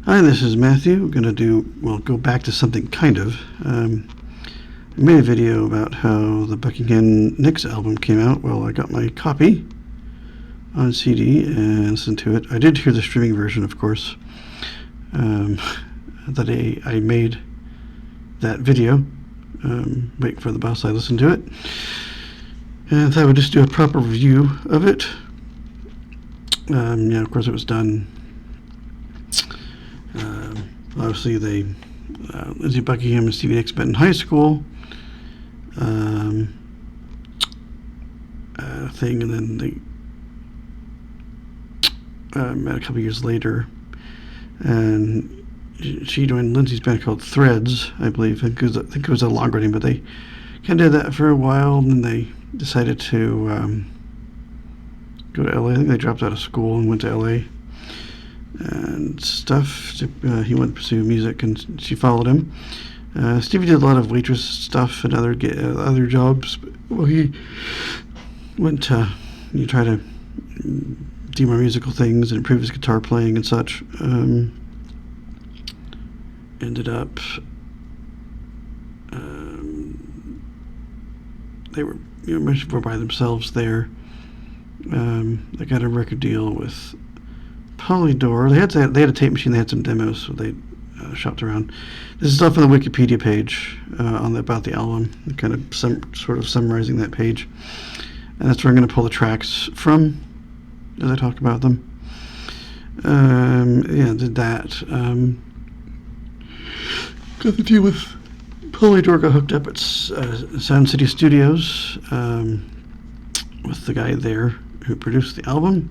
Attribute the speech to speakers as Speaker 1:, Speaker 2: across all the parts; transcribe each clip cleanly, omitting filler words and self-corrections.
Speaker 1: Hi, this is Matthew. We're going to go back to something kind of. I made a video about how the Buckingham Nicks album came out. Well, I got my copy on CD and listened to it. I did hear the streaming version, of course. That I made that video, waiting for the bus. I listened to it. And I thought I would just do a proper review of it. Of course, it was done. Obviously, Lindsey Buckingham and Stevie Nicks met in high school. And then they met a couple years later. And she joined Lindsey's band called Threads, I believe. I think it was a longer name, but they kind of did that for a while, and then they decided to go to LA. I think they dropped out of school and went to LA and stuff. He wanted to pursue music, and she followed him. Stevie did a lot of waitress stuff and other jobs. Well, he went to try to do more musical things and improve his guitar playing and such. Ended up they were much more by themselves there. They got a record deal with Polydor. They had a tape machine. They had some demos, so they shopped around. This is stuff on the Wikipedia page about the album, kind of sort of summarizing that page, and that's where I'm going to pull the tracks from as I talk about them. Did that. Got the deal with Polydor. Got hooked up at Sound City Studios with the guy there who produced the album.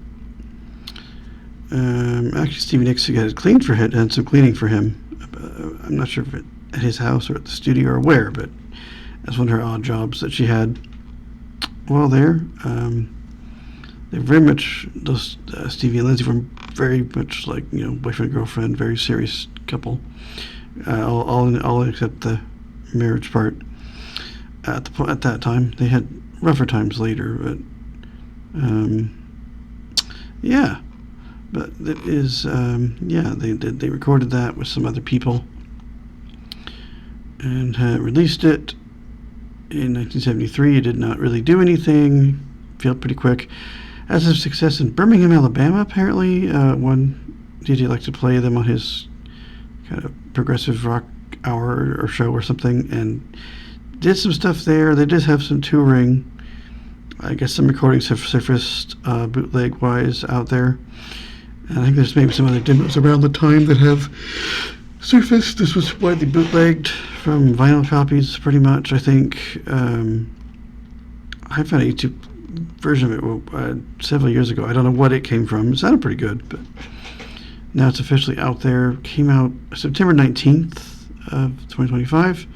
Speaker 1: Actually, Stevie Nicks had some cleaning for him. I'm not sure if it at his house or at the studio or where, but that's one of her odd jobs that she had while there. They're very much, Stevie and Lindsey were very much like, boyfriend, girlfriend, very serious couple. All except the marriage part. At that time, they had rougher times later, but But it is, they recorded that with some other people and released it in 1973. It did not really do anything, failed pretty quick. Has a success in Birmingham, Alabama, apparently. One DJ liked to play them on his kind of progressive rock hour or show or something, and did some stuff there. They did have some touring. I guess some recordings have surfaced bootleg-wise out there. And I think there's maybe some other demos around the time that have surfaced. This was widely bootlegged from vinyl copies, pretty much, I think. I found a YouTube version of it several years ago. I don't know what it came from. It sounded pretty good, but now it's officially out there. Came out September 19th of 2025.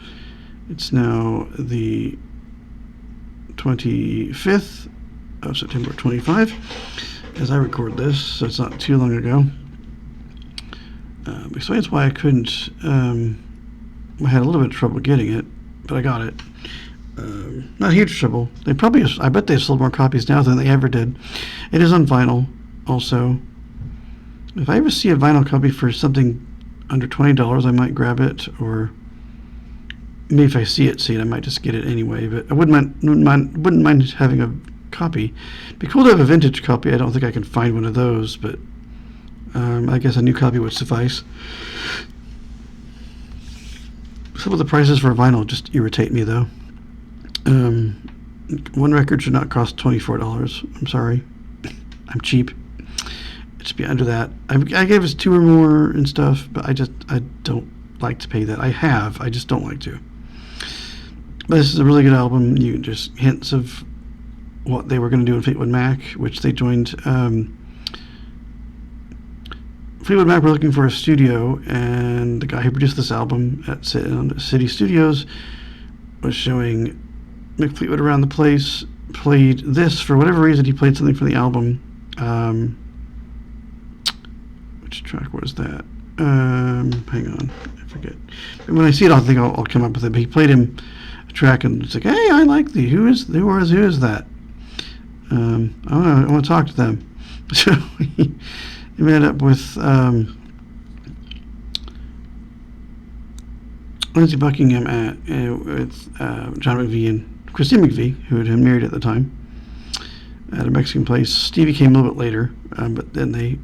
Speaker 1: It's now the 25th of September 25 as I record this, so it's not too long ago. Explains why I couldn't, I had a little bit of trouble getting it, but I got it. Not huge trouble. I bet they've sold more copies now than they ever did. It is on vinyl also. If I ever see a vinyl copy for something under $20, I might grab it, or maybe if I see it, I might just get it anyway. But I wouldn't mind having a copy. It'd be cool to have a vintage copy. I don't think I can find one of those, but I guess a new copy would suffice. Some of the prices for vinyl just irritate me, though. One record should not cost $24. I'm sorry. I'm cheap. It should be under that. I gave us 2 or more and stuff, but I don't like to pay that. I just don't like to. But this is a really good album. You just hints of what they were going to do in Fleetwood Mac, which they joined. Fleetwood Mac were looking for a studio, and the guy who produced this album at City Studios was showing Mick Fleetwood around the place, played this. For whatever reason, he played something from the album. Which track was that? Hang on, I forget. When I see it, I think I'll come up with it. But he played him a track, and it's like, hey, I like the who is that? I want to talk to them. So he ended up with Lindsey Buckingham with John McVie and Christine McVie, who had been married at the time, at a Mexican place. Stevie came a little bit later, but then they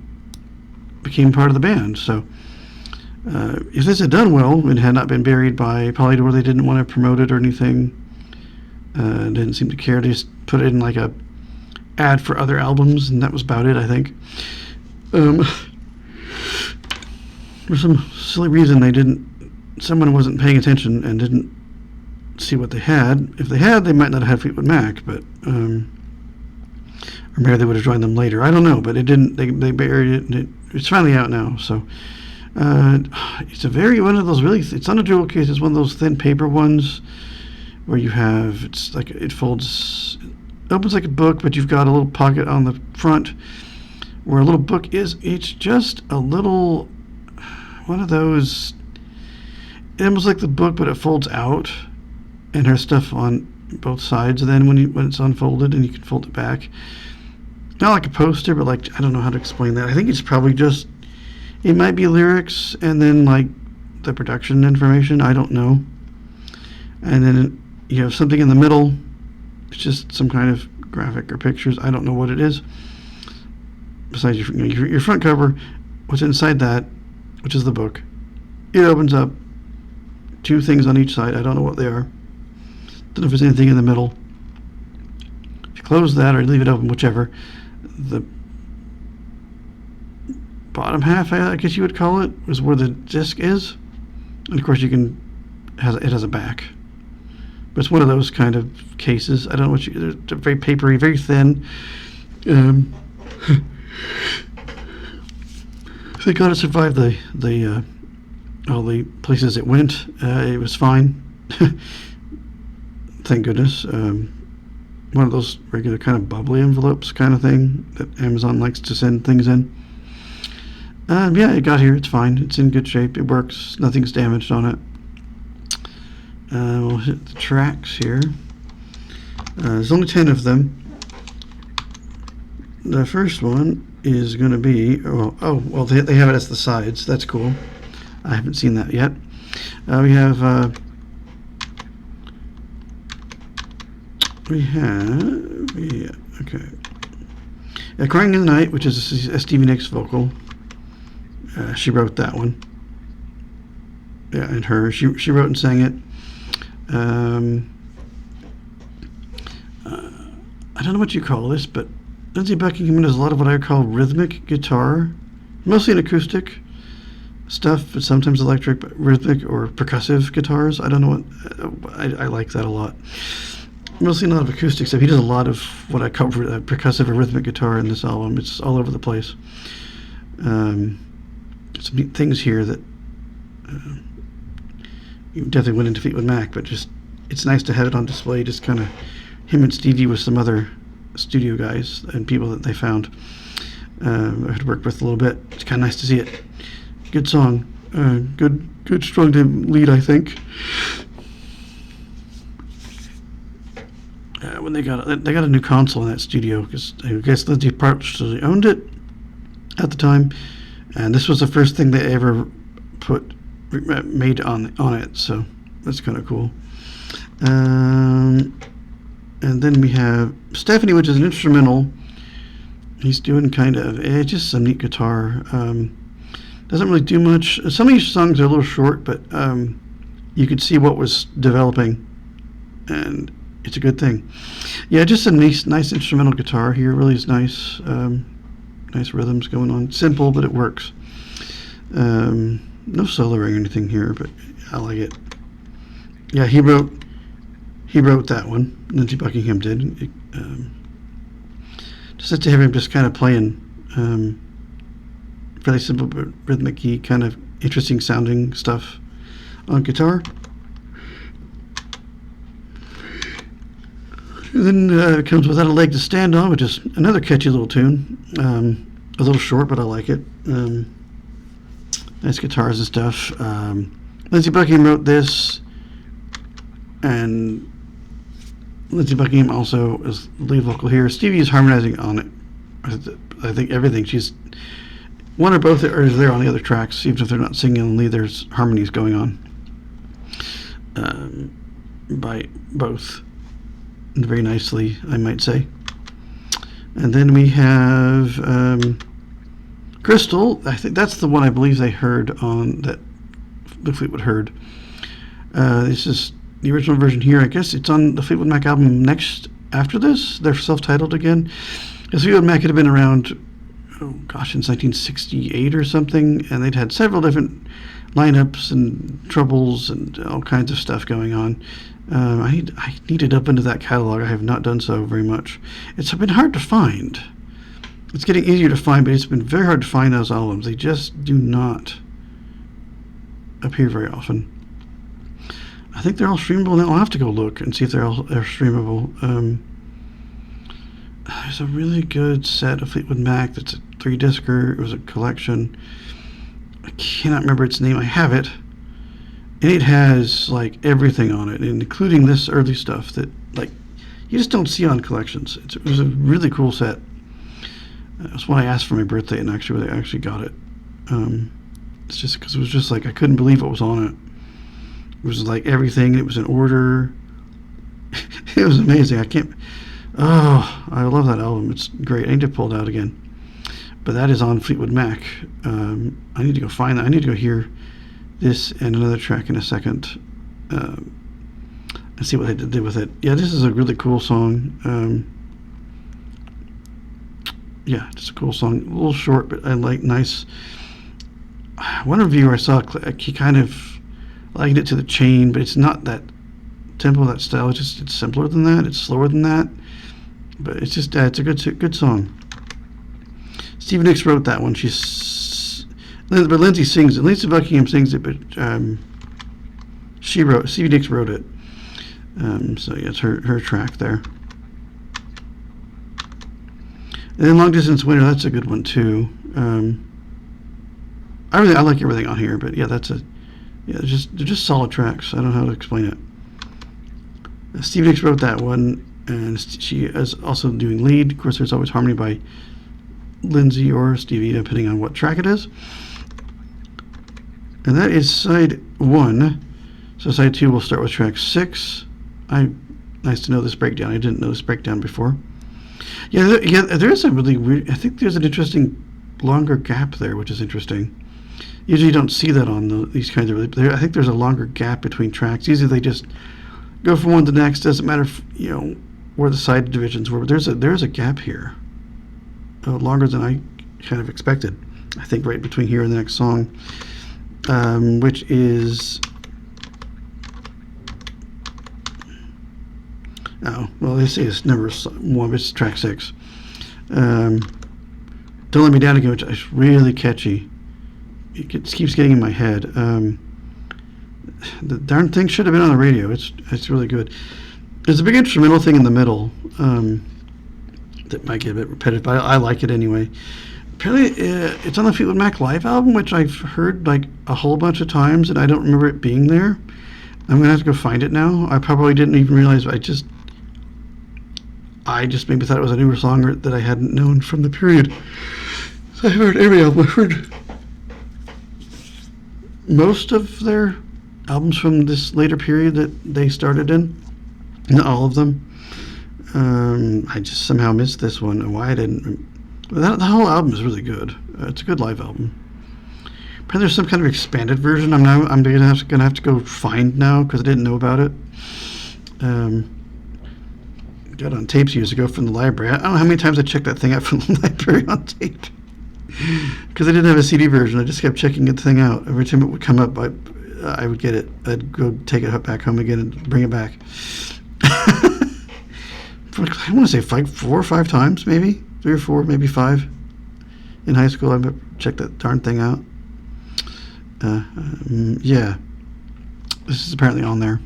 Speaker 1: became part of the band. So if this had done well and had not been buried by Polydor, they didn't want to promote it or anything. Didn't seem to care. They just put it in like a ad for other albums, and that was about it, I think. For some silly reason, someone wasn't paying attention and didn't see what they had. If they had, they might not have had Fleetwood Mac, but or maybe they would have joined them later. I don't know, but it didn't. They buried it, and it's finally out now. So it's one of those really. It's not a jewel case. It's one of those thin paper ones where you have. It's like it folds, opens like a book, but you've got a little pocket on the front where a little book is. It's just a little one of those. It almost like the book, but it folds out, and there's stuff on both sides. And then when it's unfolded, and you can fold it back. Not like a poster, but like, I don't know how to explain that. I think it's probably just, it might be lyrics and then like the production information. I don't know. And then you have something in the middle. It's just some kind of graphic or pictures. I don't know what it is. Besides your front cover, what's inside that, which is the book. It opens up. 2 things on each side. I don't know what they are. Don't know if there's anything in the middle. If you close that or leave it open, whichever, the bottom half, I guess you would call it, is where the disc is. And of course, it has a back. But it's one of those kind of cases. I don't know they're very papery, very thin. Thank God it survived the all the places it went. It was fine. Thank goodness. One of those regular kind of bubbly envelopes kind of thing that Amazon likes to send things in. Yeah, it got here. It's fine. It's in good shape. It works. Nothing's damaged on it. We'll hit the tracks here. There's only 10 of them. The first one is going to be... well, they have it as the sides. That's cool. I haven't seen that yet. We have Crying in the Night, which is a Stevie Nicks vocal. She wrote that one. Yeah, and she wrote and sang it. I don't know what you call this, but Lindsey Buckingham does a lot of what I call rhythmic guitar, mostly an acoustic stuff, but sometimes electric, but rhythmic or percussive guitars. I don't know what I like that a lot. Mostly a lot of acoustic stuff. He does a lot of what I call percussive or rhythmic guitar in this album. It's all over the place. Some neat things here that you definitely went into Fleetwood Mac, but just it's nice to have it on display. Just kind of him and Stevie with some other studio guys and people that they found. I had worked with a little bit. It's kind of nice to see it. Good song, good strong lead, I think. When they got a new console in that studio, because I guess Lindsey partially owned it at the time, and this was the first thing they ever made on it. So that's kind of cool. And then we have Stephanie, which is an instrumental. He's doing kind of just some neat guitar. Doesn't really do much. Some of these songs are a little short, but you could see what was developing, and it's a good thing. Yeah, just a nice instrumental guitar here. Really is nice. Nice rhythms going on. Simple, but it works. No soloing or anything here, but I like it. Yeah, he wrote that one. Lindsey Buckingham did. Just to have him just kind of playing. Fairly simple but rhythmic-y, kind of interesting sounding stuff on guitar. And then it comes Without a Leg to Stand On, which is another catchy little tune. A little short, but I like it. Nice guitars and stuff. Lindsey Buckingham wrote this, and Lindsey Buckingham also is lead vocal here. Stevie is harmonizing on it. I think everything. She's one or both are there on the other tracks, even if they're not singing lead. There's harmonies going on. by both very nicely, I might say. And then we have Crystal. I think that's the one I believe they heard on that the Fleetwood heard. This is the original version here. I guess it's on the Fleetwood Mac album next after this. They're self-titled again. Because Fleetwood Mac had been around, since 1968 or something, and they'd had several different lineups and troubles and all kinds of stuff going on. I need to dip into that catalog. I have not done so very much. It's been hard to find. It's getting easier to find, but it's been very hard to find those albums. They just do not appear very often. I think they're all streamable now. I'll have to go look and see if they're streamable. There's a really good set of Fleetwood Mac that's a 3-discer. It was a collection. I cannot remember its name. I have it. And it has like everything on it, including this early stuff that like you just don't see on collections. It was a really cool set. It was one I asked for my birthday, and actually I actually got it. It's just because it was just like I couldn't believe what was on it. It was like everything. It was in order. It was amazing. I love that album. It's great. I need to pull it out again. But that is on Fleetwood Mac. I need to go find that. I need to go hear this and another track in a second and see what they did with it. Yeah, this is a really cool song. Yeah, it's a cool song. A little short, but I like nice. One reviewer I saw, he kind of likened it to The Chain, but it's not that tempo, that style. It's simpler than that. It's slower than that. But it's just it's a good song. Stevie Nicks wrote that one. But Lindsay sings it. Lisa Buckingham sings it, but Stevie Nicks wrote it. So yeah, it's her track there. And then Long Distance Winter, that's a good one too. I like everything on here, but yeah, they're just solid tracks. I don't know how to explain it. Stevie Nicks wrote that one, and she is also doing lead. Of course, there's always harmony by Lindsay or Stevie, depending on what track it is. And that is side 1. So side 2 will start with track 6. Nice to know this breakdown. I didn't know this breakdown before. Yeah, there is a really weird. I think there's an interesting longer gap there, which is interesting. Usually you don't see that on these kinds of. I think there's a longer gap between tracks. Usually they just go from one to the next. Doesn't matter if, where the side divisions were. But there's a gap here, longer than I kind of expected. I think right between here and the next song, which is. Oh, well, they say it's number 1, it's track 6. Don't Let Me Down Again, which is really catchy. It keeps getting in my head. The darn thing should have been on the radio. It's really good. There's a big instrumental thing in the middle that might get a bit repetitive, but I like it anyway. Apparently, it's on the Fleetwood Mac live album, which I've heard like a whole bunch of times, and I don't remember it being there. I'm going to have to go find it now. I probably didn't even realize. I just maybe thought it was a newer song that I hadn't known from the period. So I heard every album. I heard most of their albums from this later period that they started in. Not all of them. I just somehow missed this one. Why I didn't. The whole album is really good. It's a good live album. Apparently there's some kind of expanded version. I'm gonna have to go find now because I didn't know about it. Got on tapes years ago from the library. I don't know how many times I checked that thing out from the library on tape because I didn't have a CD version. I just kept checking the thing out. Every time it would come up, I would get it. I'd go take it back home again and bring it back. I want to say 4 or 5 times, maybe 3 or 4, maybe 5. In high school, I checked that darn thing out. Yeah, this is apparently on there.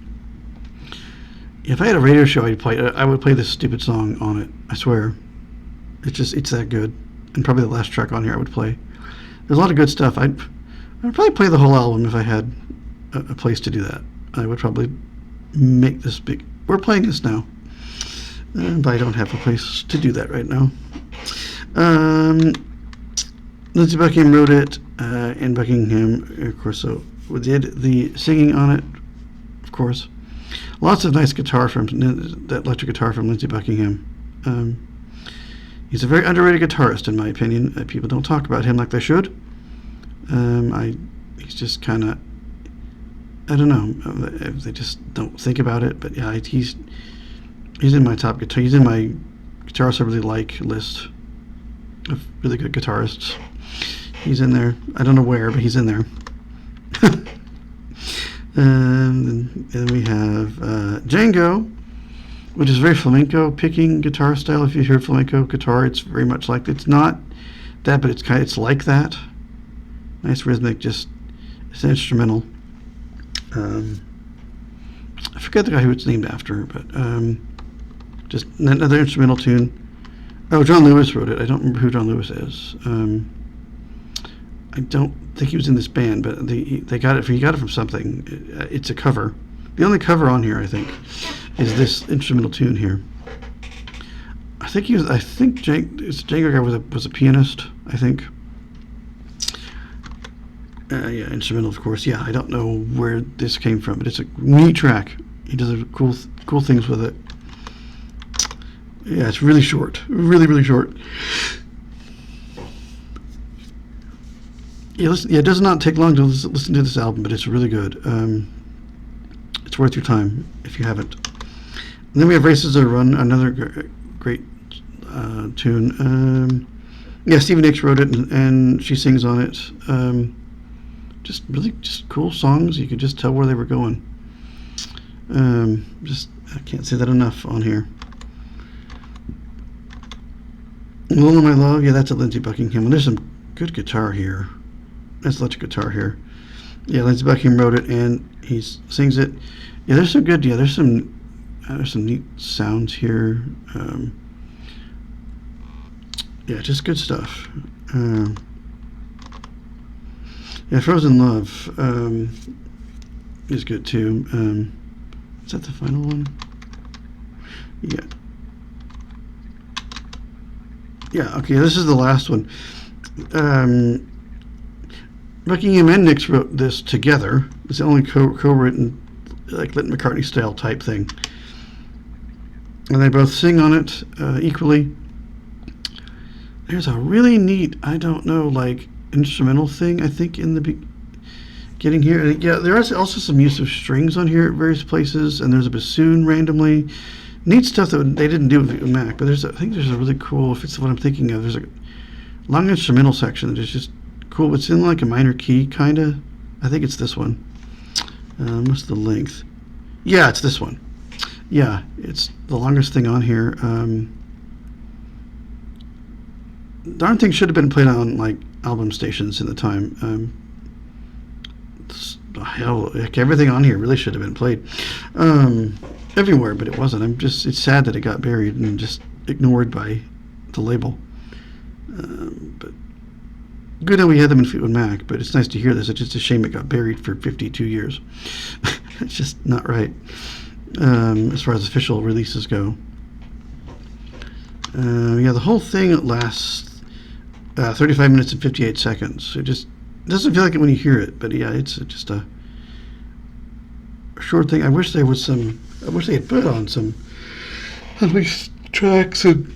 Speaker 1: If I had a radio show, I would play this stupid song on it. I swear, it's that good. And probably the last track on here I would play. There's a lot of good stuff. I'd probably play the whole album if I had a place to do that. I would probably make this big. We're playing this now, but I don't have a place to do that right now. Lindsey Buckingham wrote it, and Buckingham, of course, did the singing on it of course. Lots of nice guitar from that electric guitar from Lindsey Buckingham. He's a very underrated guitarist, in my opinion. People don't talk about him like they should. He's just kind of, I don't know. They just don't think about it. But yeah, he's in my top guitar. He's in my guitarists I really like list of really good guitarists. He's in there. I don't know where, but he's in there. And then we have Django, which is very flamenco picking guitar style. If you hear flamenco guitar, it's very much like, it's not that, but it's like that. Nice rhythmic, just it's an instrumental. I forget the guy who it's named after, but just another instrumental tune. Oh, John Lewis wrote it. I don't remember who John Lewis is. I don't think he was in this band, but they got it. He got it from something. It's a cover. The only cover on here, I think, is this instrumental tune here. I think Django guy was a pianist. I think. Yeah, instrumental, of course. Yeah, I don't know where this came from, but it's a neat track. He does cool things with it. Yeah, it's really short, really short. Yeah, it does not take long to listen to this album, but it's really good. It's worth your time if you haven't. And then we have Races That Run, another great tune. Yeah, Stevie Nicks wrote it, and she sings on it. Just cool songs. You could just tell where they were going. I can't say that enough on here. Alone My Love, yeah, that's a Lindsey Buckingham. And there's some good guitar here. That's electric guitar here. Yeah, Lindsey Buckingham wrote it, and he sings it. Yeah, there's some neat sounds here. Yeah, just good stuff. Yeah, Frozen Love is good too. Is that the final one? Yeah. Yeah, okay, this is the last one. Buckingham and Nicks wrote this together. It's the only co-written, like Lennon McCartney style type thing. And they both sing on it equally. There's a really neat, I don't know, like instrumental thing, I think, in the beginning here. Yeah, there is also some use of strings on here at various places, and there's a bassoon randomly. Neat stuff that they didn't do with Mac, but I think there's a really cool, if it's what I'm thinking of, there's a long instrumental section that is just cool. It's in like a minor key, kind of. I think it's this one. What's the length? Yeah, it's this one. Yeah, it's the longest thing on here. Darn thing should have been played on like album stations in the time. Hell, heck, everything on here really should have been played everywhere, but it wasn't. It's sad that it got buried and just ignored by the label. But good that we had them in Fleetwood Mac, but it's nice to hear this. It's just a shame it got buried for 52 years. It's just not right as far as official releases go. Yeah, the whole thing lasts 35 minutes and 58 seconds. It doesn't feel like it when you hear it, but yeah, it's just a short thing. I wish they had put on some at least tracks and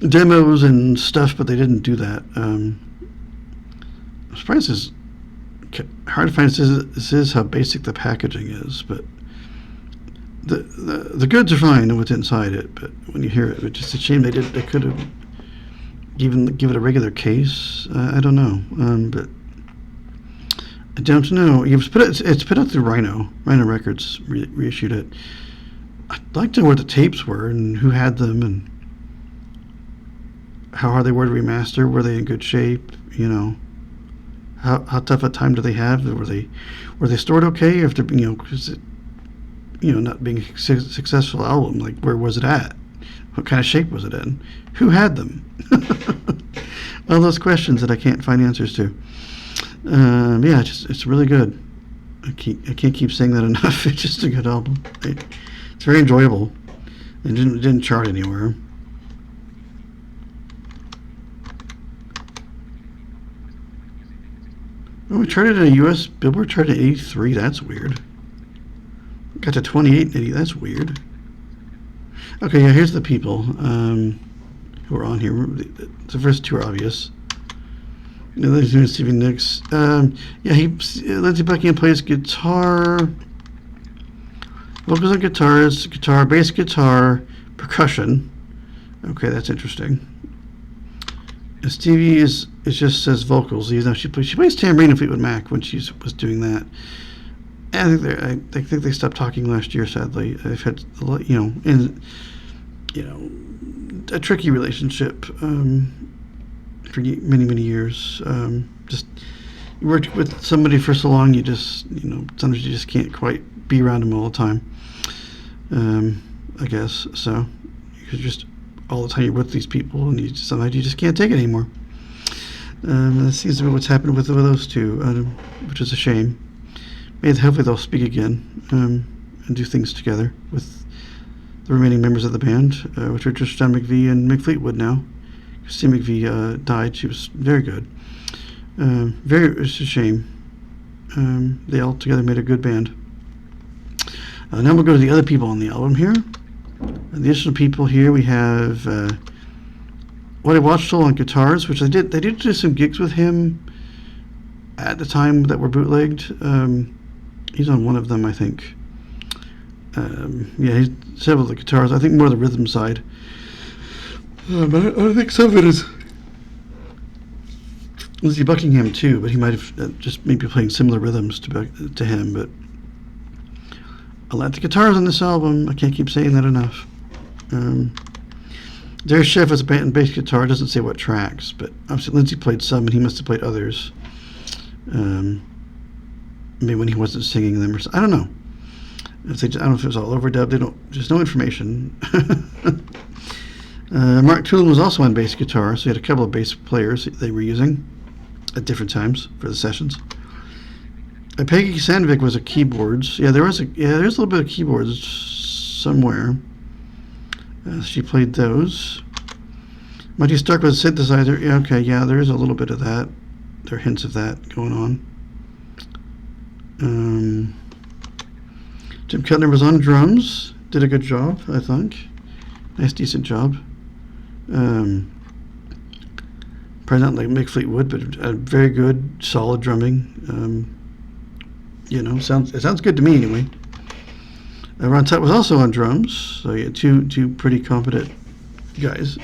Speaker 1: demos and stuff, but they didn't do that. I'm surprised it's hard to find. This is how basic the packaging is, but the goods are fine and what's inside it. But when you hear it, it's just a shame they could have even give it a regular case. I don't know, but I don't know. It's put out through Rhino Records reissued it. I'd like to know where the tapes were and who had them and how hard they were to remaster. Were they in good shape? You know, how tough a time do they have? Were they stored okay after because not being a successful album? Like, where was it at? What kind of shape was it in? Who had them? All those questions that I can't find answers to. Yeah, it's really good. I can't keep saying that enough. It's just a good album. It's very enjoyable. It didn't chart anywhere. Oh, we charted in a U.S. Billboard chart at 83. That's weird. Got to 2880. That's weird. Okay, yeah, here's the people who are on here. The first two are obvious. Stevie Nicks. Lindsey Buckingham plays guitar, vocals on guitar, bass guitar, percussion. Okay, that's interesting. And Stevie it just says vocals. She plays tambourine in Fleetwood Mac when she was doing that. And I think they stopped talking last year. Sadly, they've had a tricky relationship for many years. Just you worked with somebody for so long, sometimes you just can't quite be around them all the time. I guess so. You're just all the time you're with these people, and sometimes you just can't take it anymore. That seems to be what's happened with those two, which is a shame. Hopefully they'll speak again and do things together with the remaining members of the band, which are just John McVie and Mick Fleetwood now. Christine McVie died. She was very good. It's a shame. They all together made a good band. Now we'll go to the other people on the album here. The additional people here, we have What I Watched on guitars, which they did do some gigs with him at the time that were bootlegged. He's on one of them, I think. He's several of the guitars. I think more the rhythm side. But I think some of it is Lindsey Buckingham too. But he might have just maybe playing similar rhythms to him. But I like the guitars on this album. I can't keep saying that enough. There's Chef as a band and bass guitar. Doesn't say what tracks, but obviously Lindsey played some, and he must have played others. Maybe when he wasn't singing them, I don't know. I don't know if it was all overdubbed. Just no information. Mark Toolin was also on bass guitar, so he had a couple of bass players they were using at different times for the sessions. Peggy Sandvik was a keyboards. There's a little bit of keyboards somewhere. She played those. Monty Stark was a synthesizer. There is a little bit of that. There are hints of that going on. Jim Kettner was on drums. Did a good job, I think. Nice, decent job. Probably not like Mick Fleetwood, but very good, solid drumming. It sounds good to me anyway. Ron Tutt was also on drums, so you had two pretty competent guys.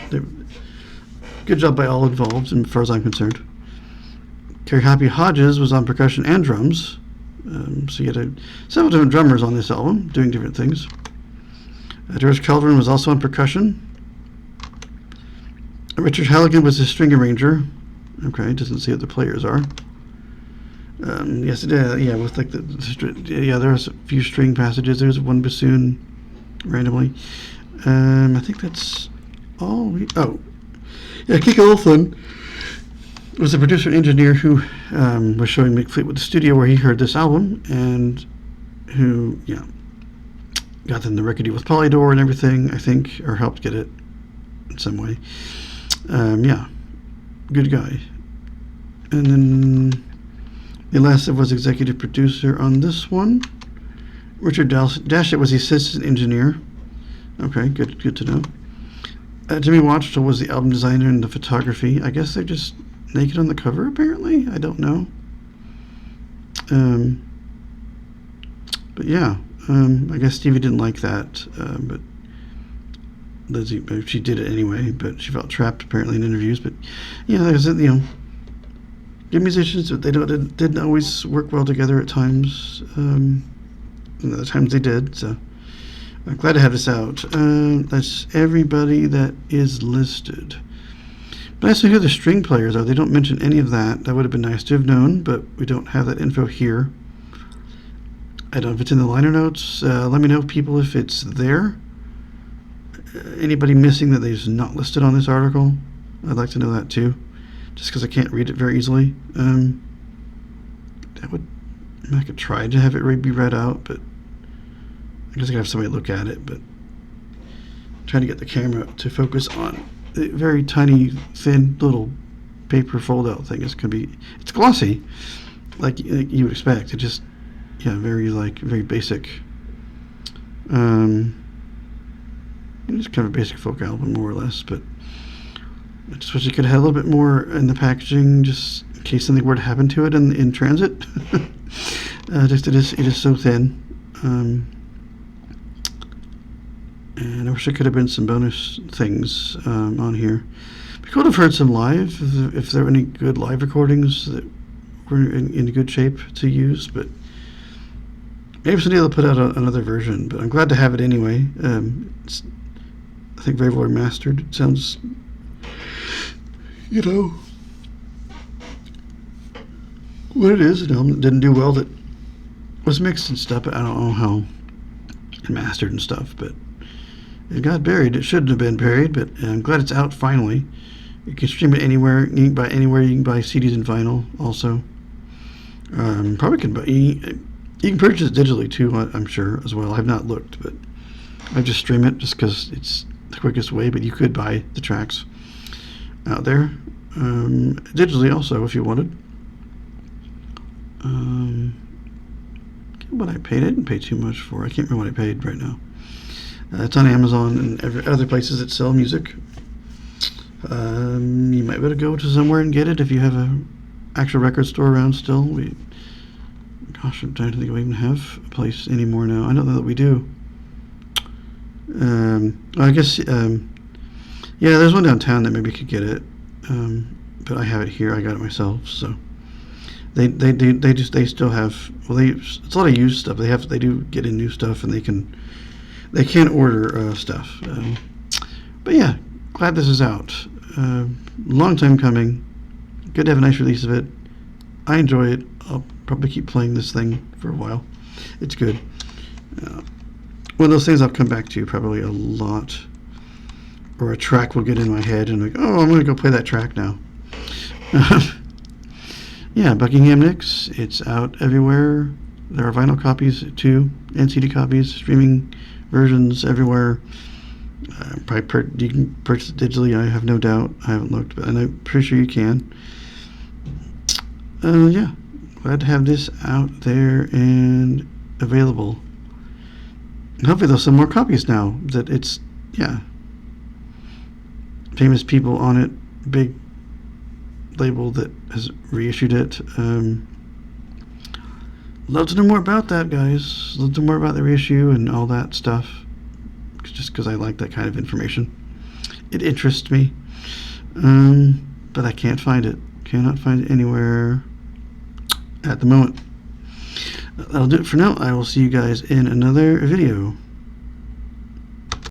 Speaker 1: Good job by all involved, as far as I'm concerned. Kerry Hoppy Hodges was on percussion and drums. So you had several different drummers on this album doing different things. George Calvin was also on percussion. Richard Halligan was a string arranger. Okay, doesn't say what the players are. Yes, with like there's a few string passages. There's one bassoon randomly. I think that's all. Kike Olson was a producer and engineer who was showing Mick Fleetwood the studio where he heard this album, and who got them the record deal with Polydor and everything, I think, or helped get it in some way. Good guy. And then Elastiv was executive producer on this one. Richard Dashett was the assistant engineer. Okay, good to know. Jimmy Watchell was the album designer and the photography. I guess they're just naked on the cover, apparently. I don't know. I guess Stevie didn't like that, but Lizzie, she did it anyway, but she felt trapped apparently in interviews. But there's good musicians, but they didn't always work well together at times. And other times they did. So I'm glad to have this out. That's everybody that is listed. But I see who the string players are. They don't mention any of that. That would have been nice to have known, but we don't have that info here. I don't know if it's in the liner notes. Let me know, people, if it's there. Anybody missing that they've not listed on this article? I'd like to know that too, just because I can't read it very easily. I could try to have it be read out, but I guess I could have somebody look at it. But I'm trying to get the camera to focus on the very tiny, thin little paper fold-out thing. It's glossy, like you would expect. It just, very basic. It's kind of a basic folk album, more or less, but I just wish it could have a little bit more in the packaging, just in case something were to happen to it in transit. Just it is so thin. And I wish there could have been some bonus things on here. We could have heard some live, if there were any good live recordings that were in good shape to use, but maybe somebody will put out another version, but I'm glad to have it anyway. It's, I think, very well remastered. It sounds, what it is. An album that didn't do well, that was mixed and stuff, but I don't know how, and mastered and stuff, but it got buried. It shouldn't have been buried, but I'm glad it's out finally. You can stream it anywhere. You can buy anywhere. You can buy CDs and vinyl also. Probably can buy. You can purchase it digitally too, I'm sure, as well. I've not looked, but I just stream it just because it's the quickest way. But you could buy the tracks out there digitally also if you wanted. What I paid, I didn't pay too much for. I can't remember what I paid right now. It's on Amazon and other places that sell music. You might be able to go to somewhere and get it if you have a actual record store around still. Gosh, I'm trying to think if we even have a place anymore now. I don't know that we do. I guess, yeah, there's one downtown that maybe could get it. But I have it here. I got it myself, so they still have. Well, it's a lot of used stuff. They do get in new stuff, and they can order stuff. But yeah, glad this is out. Long time coming. Good to have a nice release of it. I enjoy it. I'll probably keep playing this thing for a while. It's good. One of those things I'll come back to probably a lot, or a track will get in my head and like, oh, I'm going to go play that track now. Yeah, Buckingham Nicks. It's out everywhere. There are vinyl copies too, and CD copies, streaming versions everywhere. You can purchase it digitally. I have no doubt. I haven't looked, but I'm pretty sure you can. Yeah, glad to have this out there and available. And hopefully there's some more copies now. That it's, yeah, famous people on it. Big label that has reissued it. Love to know more about that, guys. Love to know more about the reissue and all that stuff. Just because I like that kind of information. It interests me. But I can't find it. Cannot find it anywhere at the moment. That'll do it for now. I will see you guys in another video.